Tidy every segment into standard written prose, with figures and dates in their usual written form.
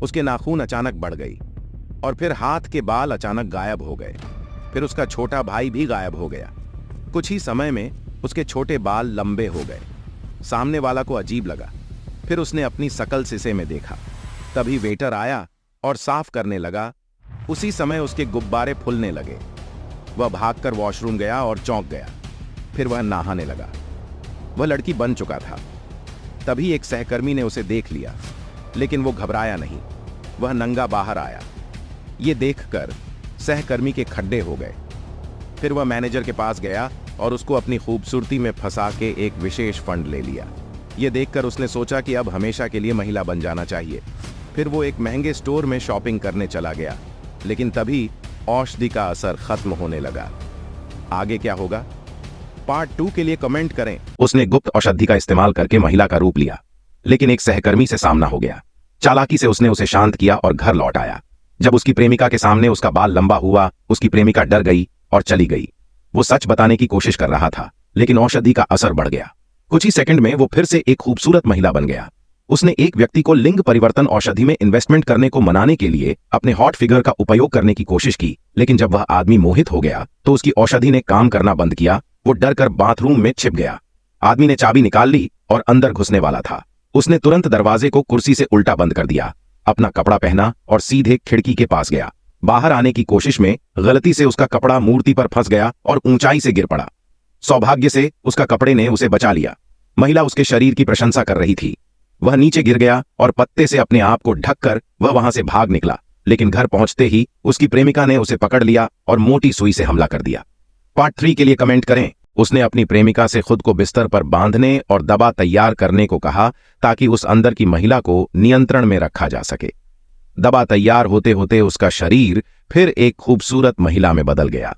उसके नाखून अचानक बढ़ गई और फिर हाथ के बाल अचानक गायब हो गए। फिर उसका छोटा भाई भी गायब हो गया। कुछ ही समय में उसके छोटे बाल लंबे हो गए। सामने वाला को अजीब लगा। फिर उसने अपनी शकल शीशे में देखा। तभी वेटर आया और साफ करने लगा। उसी समय उसके गुब्बारे फूलने लगे। वह भागकर वॉशरूम गया और चौंक गया। फिर वह नहाने लगा। वह लड़की बन चुका था। तभी एक सहकर्मी ने उसे देख लिया, लेकिन वो घबराया नहीं। वह नंगा बाहर आया। ये देखकर सहकर्मी के खड्डे हो गए। फिर वह मैनेजर के पास गया और उसको अपनी खूबसूरती में फंसा के एक विशेष फंड ले लिया। ये देखकर उसने सोचा कि अब हमेशा के लिए महिला बन जाना चाहिए। फिर वो एक महंगे स्टोर में शॉपिंग करने चला गया, लेकिन तभी औषधि का असर खत्म होने लगा। आगे क्या होगा, पार्ट 2 के लिए कमेंट करें। उसने गुप्त औषधि का इस्तेमाल करके महिला का रूप लिया, लेकिन एक सहकर्मी से सामना हो गया। चालाकी से उसने उसे शांत किया और घर लौट आया। जब उसकी प्रेमिका के सामने उसका बाल लंबा हुआ, उसकी प्रेमिका डर गई और चली गई। वो सच बताने की कोशिश कर रहा था, लेकिन औषधि का असर बढ़ गया। कुछ ही सेकंड में वो फिर से एक खूबसूरत महिला बन गया। उसने एक व्यक्ति को लिंग परिवर्तन औषधि में इन्वेस्टमेंट करने को मनाने के लिए अपने हॉट फिगर का उपयोग करने की कोशिश की, लेकिन जब वह आदमी मोहित हो गया तो उसकी औषधि ने काम करना बंद किया। वो डर कर बाथरूम में छिप गया। आदमी ने चाबी निकाल ली और अंदर घुसने वाला था। उसने तुरंत दरवाजे को कुर्सी से उल्टा बंद कर दिया, अपना कपड़ा पहना और सीधे खिड़की के पास गया। बाहर आने की कोशिश में गलती से उसका कपड़ा मूर्ति पर फंस गया और ऊंचाई से गिर पड़ा। सौभाग्य से उसका कपड़े ने उसे बचा लिया। महिला उसके शरीर की प्रशंसा कर रही थी। वह नीचे गिर गया और पत्ते से अपने आप को ढककर वह वहां से भाग निकला, लेकिन घर पहुंचते ही उसकी प्रेमिका ने उसे पकड़ लिया और मोटी सुई से हमला कर दिया। पार्ट 3 के लिए कमेंट करें। उसने अपनी प्रेमिका से खुद को बिस्तर पर बांधने और दवा तैयार करने को कहा, ताकि उस अंदर की महिला को नियंत्रण में रखा जा सके। दवा तैयार होते होते उसका शरीर फिर एक खूबसूरत महिला में बदल गया।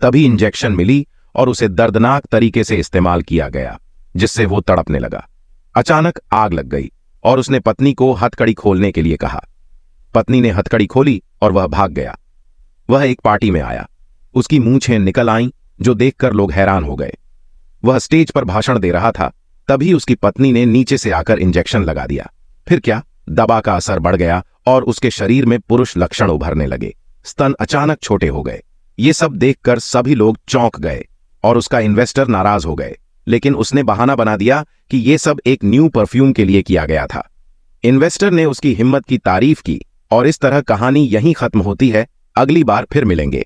तभी इंजेक्शन मिली और उसे दर्दनाक तरीके से इस्तेमाल किया गया, जिससे वो तड़पने लगा। अचानक आग लग गई और उसने पत्नी को हथकड़ी खोलने के लिए कहा। पत्नी ने हथकड़ी खोली और वह भाग गया। वह एक पार्टी में आया। उसकी मूंछें निकल आईं, जो देखकर लोग हैरान हो गए। वह स्टेज पर भाषण दे रहा था। तभी उसकी पत्नी ने नीचे से आकर इंजेक्शन लगा दिया। फिर क्या, दवा का असर बढ़ गया और उसके शरीर में पुरुष लक्षण उभरने लगे। स्तन अचानक छोटे हो गए। ये सब देखकर सभी लोग चौंक गए और उसका इन्वेस्टर नाराज हो गए, लेकिन उसने बहाना बना दिया कि ये सब एक न्यू परफ्यूम के लिए किया गया था। इन्वेस्टर ने उसकी हिम्मत की तारीफ की और इस तरह कहानी यहीं खत्म होती है। अगली बार फिर मिलेंगे।